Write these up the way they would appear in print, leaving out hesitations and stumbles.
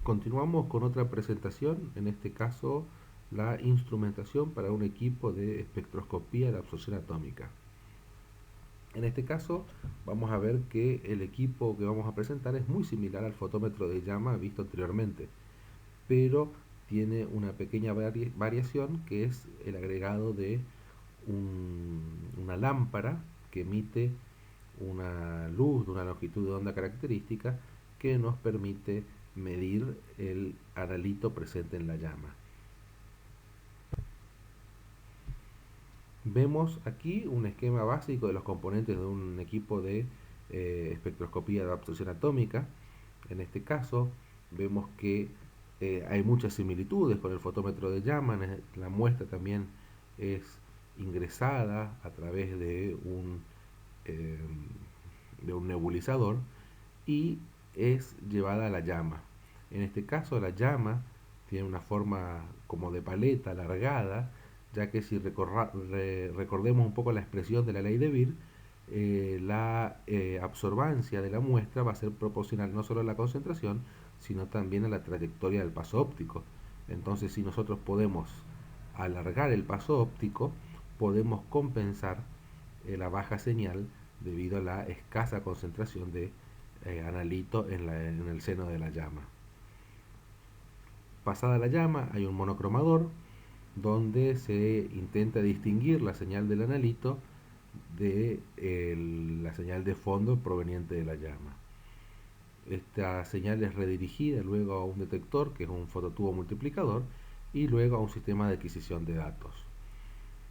Continuamos con otra presentación, en este caso la instrumentación para un equipo de espectroscopía de absorción atómica. En este caso vamos a ver que el equipo que vamos a presentar es muy similar al fotómetro de llama visto anteriormente, pero tiene una pequeña variación, que es el agregado de una lámpara que emite una luz de una longitud de onda característica que nos permite medir el analito presente en la llama. Vemos aquí un esquema básico de los componentes de un equipo de espectroscopía de absorción atómica. En este caso vemos que hay muchas similitudes con el fotómetro de llama. La muestra también es ingresada a través eh, de un nebulizador y es llevada a la llama. En este caso la llama tiene una forma como de paleta alargada, ya que si recordemos un poco la expresión de la ley de Beer, la absorbancia de la muestra va a ser proporcional no solo a la concentración, sino también a la trayectoria del paso óptico. Entonces, si nosotros podemos alargar el paso óptico, podemos compensar la baja señal debido a la escasa concentración de analito en el seno de la llama. Pasada la llama hay un monocromador donde se intenta distinguir la señal del analito de la señal de fondo proveniente de la llama. Esta señal es redirigida luego a un detector, que es un fototubo multiplicador, y luego a un sistema de adquisición de datos.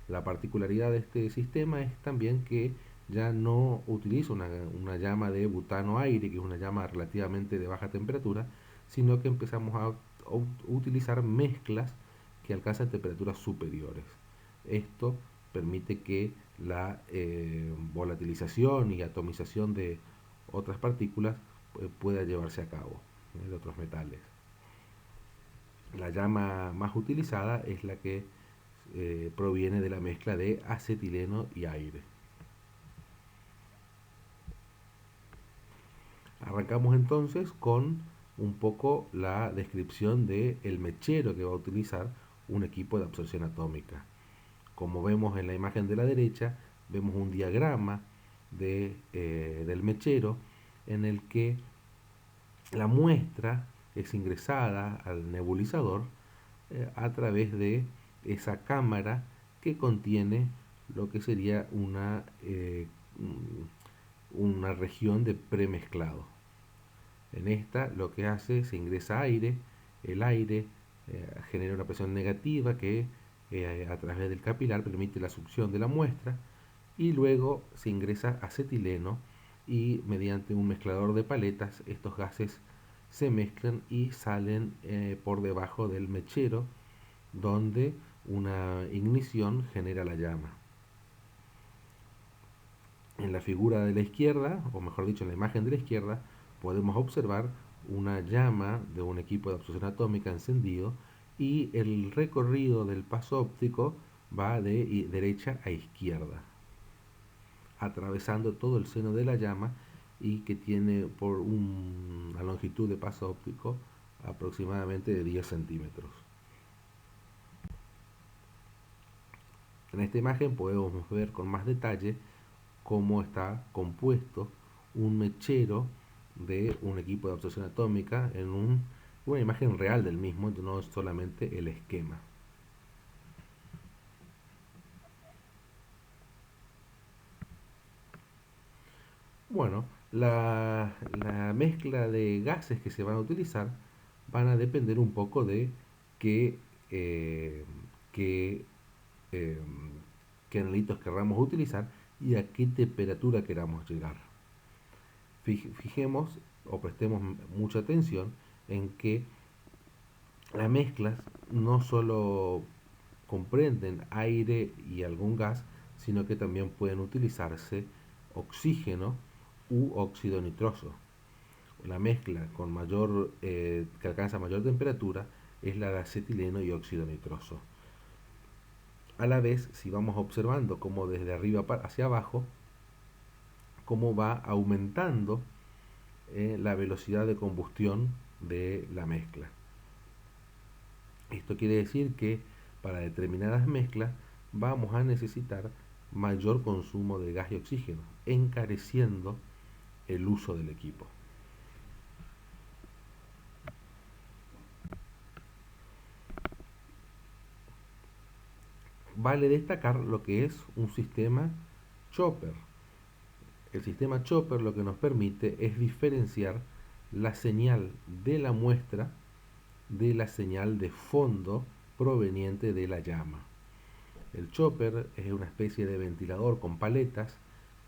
La particularidad de este sistema es también que ya no utiliza una llama de butano-aire, que es una llama relativamente de baja temperatura, sino que empezamos a utilizar mezclas que alcanzan temperaturas superiores. Esto permite que la volatilización y atomización de otras partículas pueda llevarse a cabo, de otros metales. La llama más utilizada es la que proviene de la mezcla de acetileno y aire. Arrancamos entonces con un poco la descripción del mechero que va a utilizar un equipo de absorción atómica. Como vemos en la imagen de la derecha, vemos un diagrama del mechero en el que la muestra es ingresada al nebulizador a través de esa cámara que contiene lo que sería una región de premezclado. En esta lo que hace, se ingresa aire, el aire genera una presión negativa que a través del capilar permite la succión de la muestra, y luego se ingresa acetileno y mediante un mezclador de paletas estos gases se mezclan y salen por debajo del mechero, donde una ignición genera la llama. En la figura de la izquierda, o mejor dicho en la imagen de la izquierda, podemos observar una llama de un equipo de absorción atómica encendido, y el recorrido del paso óptico va de derecha a izquierda, atravesando todo el seno de la llama, y que tiene por una longitud de paso óptico aproximadamente de 10 centímetros. En esta imagen podemos ver con más detalle cómo está compuesto un mechero de un equipo de absorción atómica en una imagen real del mismo, no solamente el esquema. Bueno, la mezcla de gases que se van a utilizar van a depender un poco de qué, eh, qué, eh, qué analitos querramos utilizar y a qué temperatura queramos llegar. Fijemos o prestemos mucha atención en que las mezclas no solo comprenden aire y algún gas, sino que también pueden utilizarse oxígeno u óxido nitroso. La mezcla con que alcanza mayor temperatura es la de acetileno y óxido nitroso. A la vez, si vamos observando cómo desde arriba hacia abajo, cómo va aumentando la velocidad de combustión de la mezcla. Esto quiere decir que para determinadas mezclas vamos a necesitar mayor consumo de gas y oxígeno, encareciendo el uso del equipo. Vale destacar lo que es un sistema chopper. El sistema chopper lo que nos permite es diferenciar la señal de la muestra de la señal de fondo proveniente de la llama. El chopper es una especie de ventilador con paletas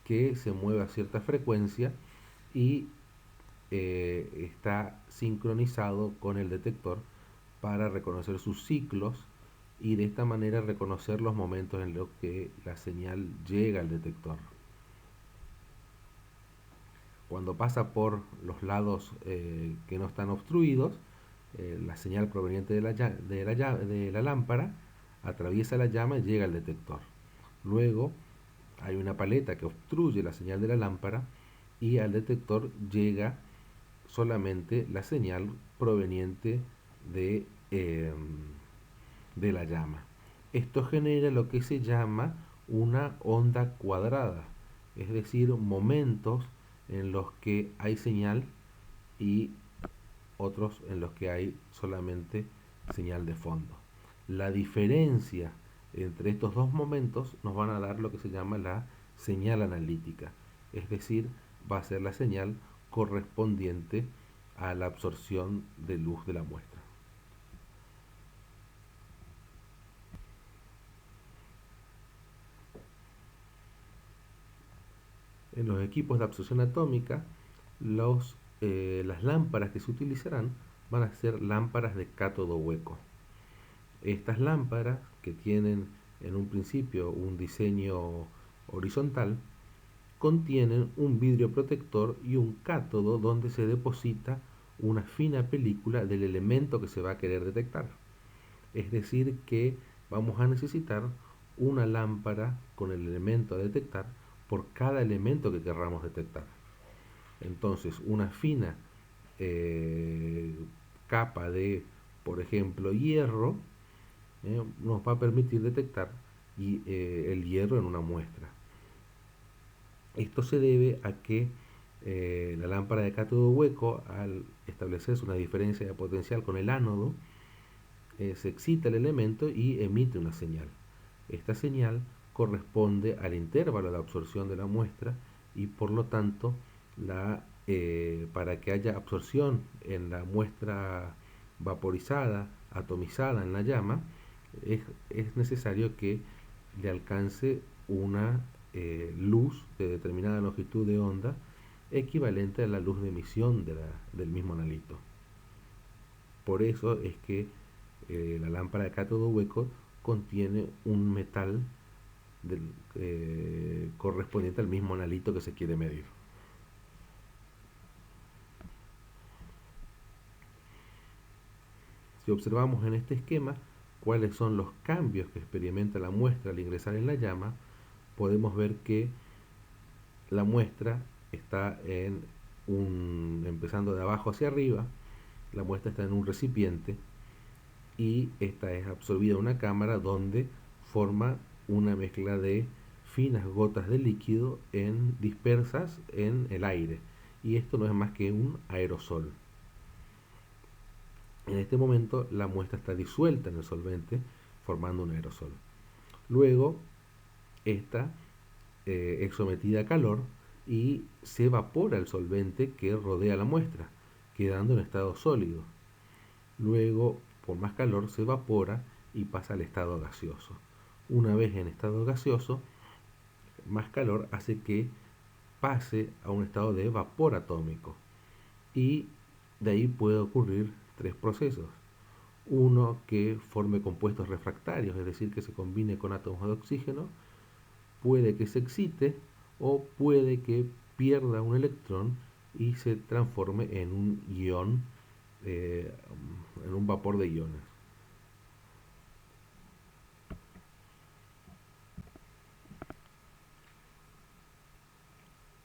que se mueve a cierta frecuencia y está sincronizado con el detector para reconocer sus ciclos y de esta manera reconocer los momentos en los que la señal llega al detector. Cuando pasa por los lados que no están obstruidos, la señal proveniente de la lámpara atraviesa la llama y llega al detector. Luego hay una paleta que obstruye la señal de la lámpara y al detector llega solamente la señal proveniente de la llama. Esto genera lo que se llama una onda cuadrada, es decir, momentos en los que hay señal y otros en los que hay solamente señal de fondo. La diferencia entre estos dos momentos nos van a dar lo que se llama la señal analítica, es decir, va a ser la señal correspondiente a la absorción de luz de la muestra. En los equipos de absorción atómica, las lámparas que se utilizarán van a ser lámparas de cátodo hueco. Estas lámparas, que tienen en un principio un diseño horizontal, contienen un vidrio protector y un cátodo donde se deposita una fina película del elemento que se va a querer detectar. Es decir, que vamos a necesitar una lámpara con el elemento a detectar por cada elemento que querramos detectar. Entonces, una fina capa de, por ejemplo, hierro, nos va a permitir detectar el hierro en una muestra. Esto se debe a que la lámpara de cátodo hueco, al establecerse una diferencia de potencial con el ánodo, se excita el elemento y emite una señal. Esta señal corresponde al intervalo de absorción de la muestra y por lo tanto para que haya absorción en la muestra vaporizada, atomizada en la llama, es necesario que le alcance una luz de determinada longitud de onda equivalente a la luz de emisión del mismo analito. Por eso es que la lámpara de cátodo hueco contiene un metal correspondiente al mismo analito que se quiere medir. Si observamos en este esquema cuáles son los cambios que experimenta la muestra al ingresar en la llama, podemos ver que la muestra está empezando de abajo hacia arriba, la muestra está en un recipiente y esta es absorbida en una cámara donde forma una mezcla de finas gotas de líquido dispersas en el aire, y esto no es más que un aerosol. En este momento la muestra está disuelta en el solvente formando un aerosol. Luego esta es sometida a calor y se evapora el solvente que rodea la muestra, quedando en estado sólido. Luego, por más calor, se evapora y pasa al estado gaseoso. Una vez en estado gaseoso, más calor hace que pase a un estado de vapor atómico. Y de ahí puede ocurrir tres procesos. Uno que forme compuestos refractarios, es decir, que se combine con átomos de oxígeno, puede que se excite o puede que pierda un electrón y se transforme en un ion, en un vapor de iones.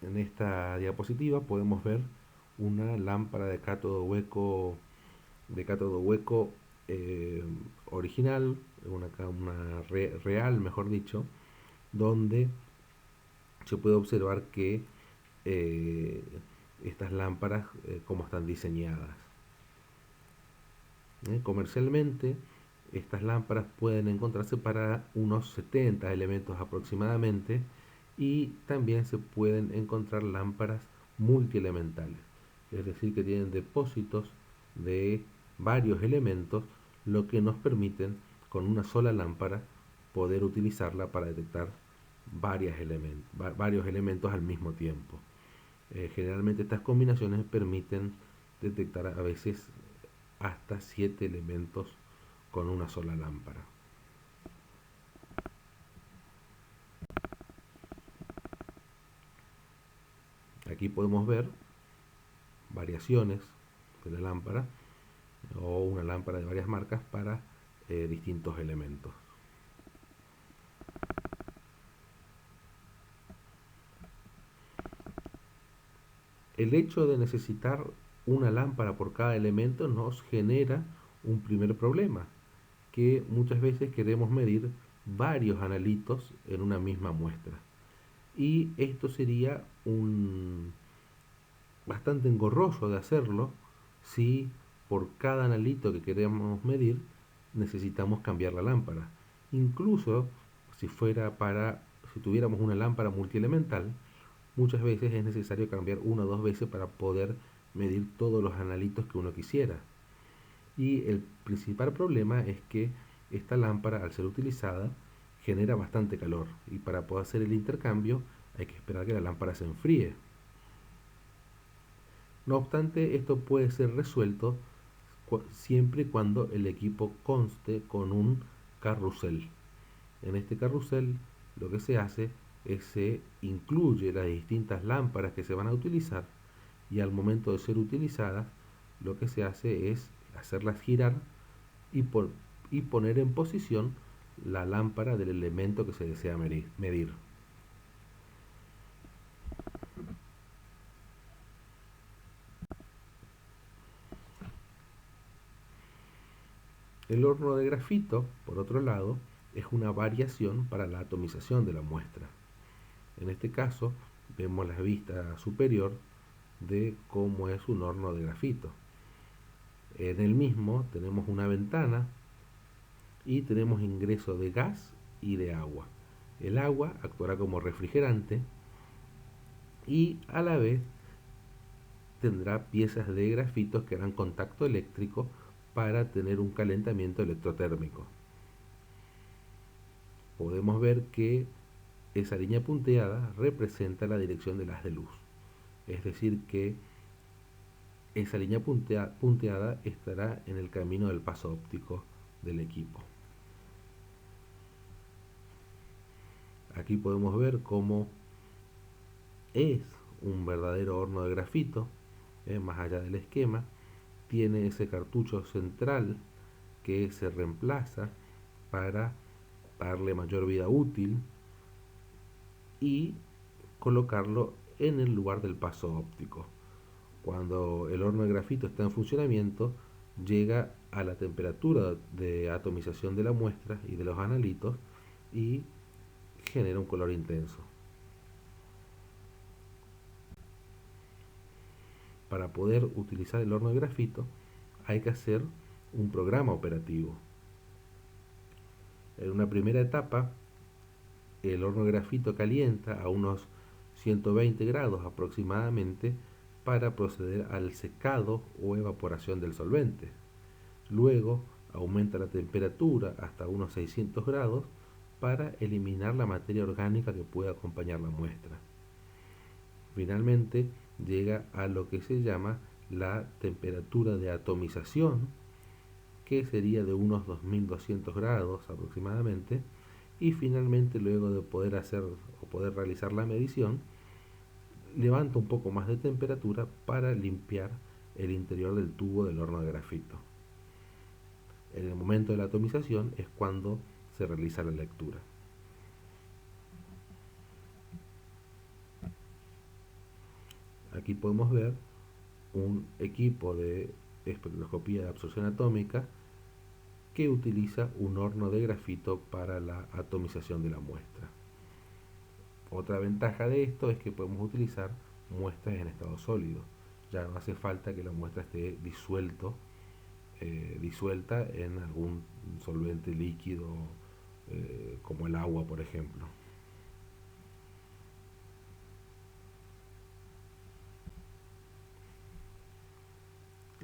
En esta diapositiva podemos ver una lámpara de cátodo hueco eh, original, real, mejor dicho, donde se puede observar que eh, estas lámparas cómo están diseñadas. Comercialmente, estas lámparas pueden encontrarse para unos 70 elementos aproximadamente, y también se pueden encontrar lámparas multielementales, es decir, que tienen depósitos de varios elementos, lo que nos permiten con una sola lámpara poder utilizarla para detectar varios elementos al mismo tiempo. Generalmente estas combinaciones permiten detectar a veces hasta 7 elementos con una sola lámpara. Aquí podemos ver variaciones de la lámpara o una lámpara de varias marcas para distintos elementos. El hecho de necesitar una lámpara por cada elemento nos genera un primer problema, que muchas veces queremos medir varios analitos en una misma muestra. Y esto sería bastante engorroso de hacerlo si por cada analito que queremos medir necesitamos cambiar la lámpara. Incluso si tuviéramos una lámpara multielemental, muchas veces es necesario cambiar una o dos veces para poder medir todos los analitos que uno quisiera. Y el principal problema es que esta lámpara, al ser utilizada, genera bastante calor, y para poder hacer el intercambio hay que esperar que la lámpara se enfríe. No obstante, esto puede ser resuelto siempre y cuando el equipo conste con un carrusel. En este carrusel lo que se hace es se incluye las distintas lámparas que se van a utilizar, y al momento de ser utilizadas lo que se hace es hacerlas girar y poner en posición la lámpara del elemento que se desea medir. El horno de grafito, por otro lado, es una variación para la atomización de la muestra. En este caso, vemos la vista superior de cómo es un horno de grafito. En el mismo tenemos una ventana y tenemos ingreso de gas y de agua. El agua actuará como refrigerante y a la vez tendrá piezas de grafitos que harán contacto eléctrico para tener un calentamiento electrotérmico. Podemos ver que esa línea punteada representa la dirección del haz de luz, es decir que esa línea punteada estará en el camino del paso óptico del equipo. Aquí podemos ver cómo es un verdadero horno de grafito, más allá del esquema. Tiene ese cartucho central que se reemplaza para darle mayor vida útil y colocarlo en el lugar del paso óptico. Cuando el horno de grafito está en funcionamiento, llega a la temperatura de atomización de la muestra y de los analitos y genera un color intenso. Para poder utilizar el horno de grafito hay que hacer un programa operativo. En una primera etapa, el horno de grafito calienta a unos 120 grados aproximadamente para proceder al secado o evaporación del solvente. Luego aumenta la temperatura hasta unos 600 grados para eliminar la materia orgánica que puede acompañar la muestra. Finalmente llega a lo que se llama la temperatura de atomización, que sería de unos 2200 grados aproximadamente, y finalmente, luego de poder realizar la medición, levanta un poco más de temperatura para limpiar el interior del tubo del horno de grafito. En el momento de la atomización es cuando se realiza la lectura. Aquí podemos ver un equipo de espectroscopía de absorción atómica que utiliza un horno de grafito para la atomización de la muestra. Otra ventaja de esto es que podemos utilizar muestras en estado sólido. Ya no hace falta que la muestra esté disuelta en algún solvente líquido como el agua, por ejemplo.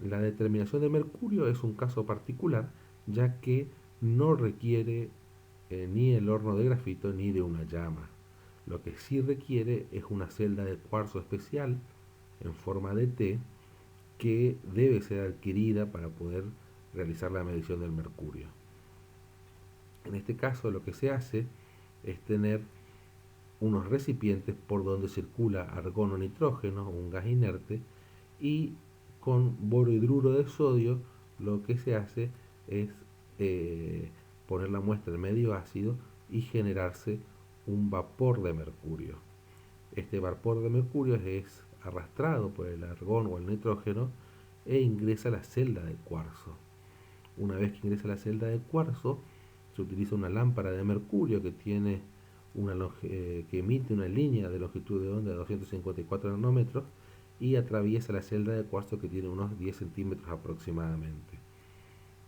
La determinación de mercurio es un caso particular, ya que no requiere ni el horno de grafito ni de una llama. Lo que sí requiere es una celda de cuarzo especial en forma de T que debe ser adquirida para poder realizar la medición del mercurio. En este caso lo que se hace es tener unos recipientes por donde circula argón o nitrógeno, un gas inerte, y con borohidruro de sodio lo que se hace es poner la muestra en medio ácido y generarse un vapor de mercurio. Este vapor de mercurio es arrastrado por el argón o el nitrógeno e ingresa a la celda de cuarzo. Una vez que ingresa a la celda de cuarzo, se utiliza una lámpara de mercurio que tiene que emite una línea de longitud de onda de 254 nanómetros y atraviesa la celda de cuarzo que tiene unos 10 centímetros aproximadamente.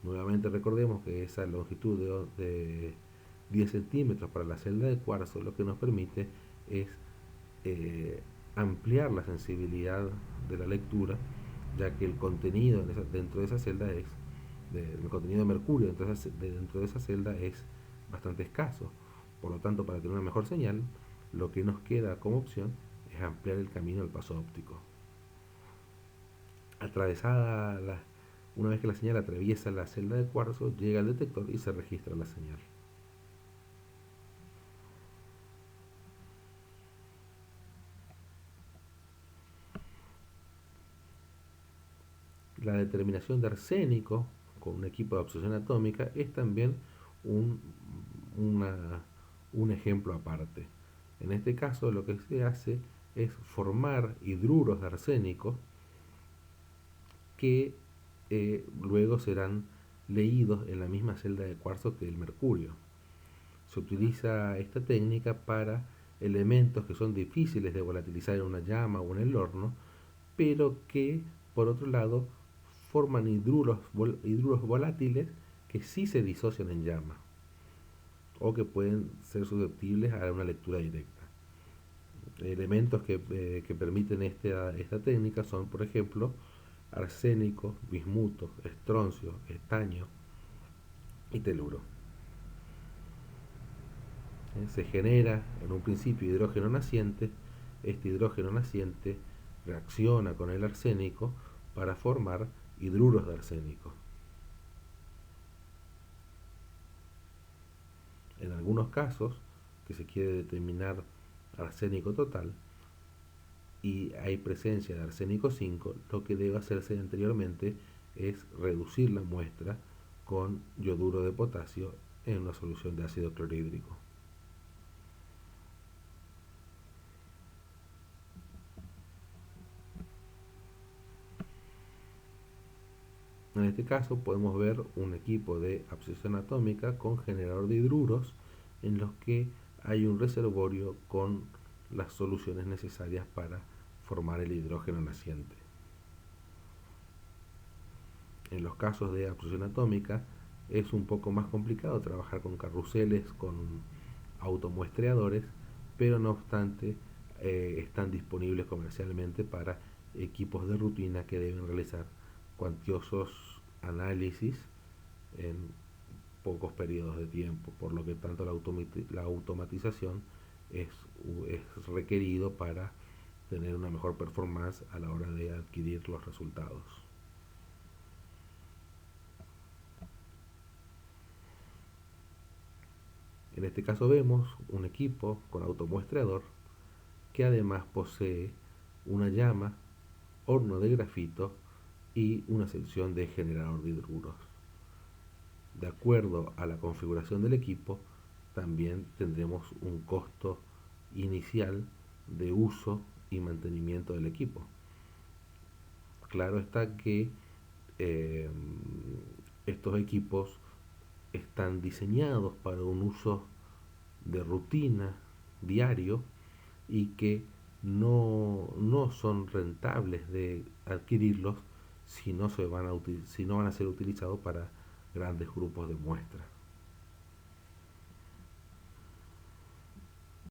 Nuevamente recordemos que esa longitud de 10 centímetros para la celda de cuarzo lo que nos permite es ampliar la sensibilidad de la lectura, ya que el contenido dentro de esa celda el contenido de mercurio dentro de esa celda es bastante escaso. Por lo tanto, para tener una mejor señal, lo que nos queda como opción es ampliar el camino del paso óptico. Una vez que la señal atraviesa la celda de cuarzo, llega al detector y se registra la señal. La determinación de arsénico con un equipo de absorción atómica es también un, un ejemplo aparte. En este caso lo que se hace es formar hidruros de arsénico que luego serán leídos en la misma celda de cuarzo que el mercurio. Se utiliza esta técnica para elementos que son difíciles de volatilizar en una llama o en el horno, pero que por otro lado forman hidruros volátiles que sí se disocian en llama o que pueden ser susceptibles a una lectura directa. Elementos que permiten esta técnica son, por ejemplo, arsénico, bismuto, estroncio, estaño y teluro. Se genera en un principio hidrógeno naciente. Este hidrógeno naciente reacciona con el arsénico para formar hidruros de arsénico. En algunos casos, que se quiere determinar arsénico total y hay presencia de arsénico 5, lo que debe hacerse anteriormente es reducir la muestra con yoduro de potasio en una solución de ácido clorhídrico. En este caso podemos ver un equipo de absorción atómica con generador de hidruros en los que hay un reservorio con las soluciones necesarias para formar el hidrógeno naciente. En los casos de absorción atómica es un poco más complicado trabajar con carruseles, con automuestreadores, pero no obstante están disponibles comercialmente para equipos de rutina que deben realizar cuantiosos análisis en pocos periodos de tiempo, por lo que tanto la automatización es requerido para tener una mejor performance a la hora de adquirir los resultados. En este caso vemos un equipo con automuestreador que además posee una llama, horno de grafito y una sección de generador de hidruros. De acuerdo a la configuración del equipo, también tendremos un costo inicial de uso y mantenimiento del equipo. claro está que eh, estos equipos están diseñados para un uso de rutina diario y que no son rentables de adquirirlos si no, se van a si no van a ser utilizados para grandes grupos de muestras.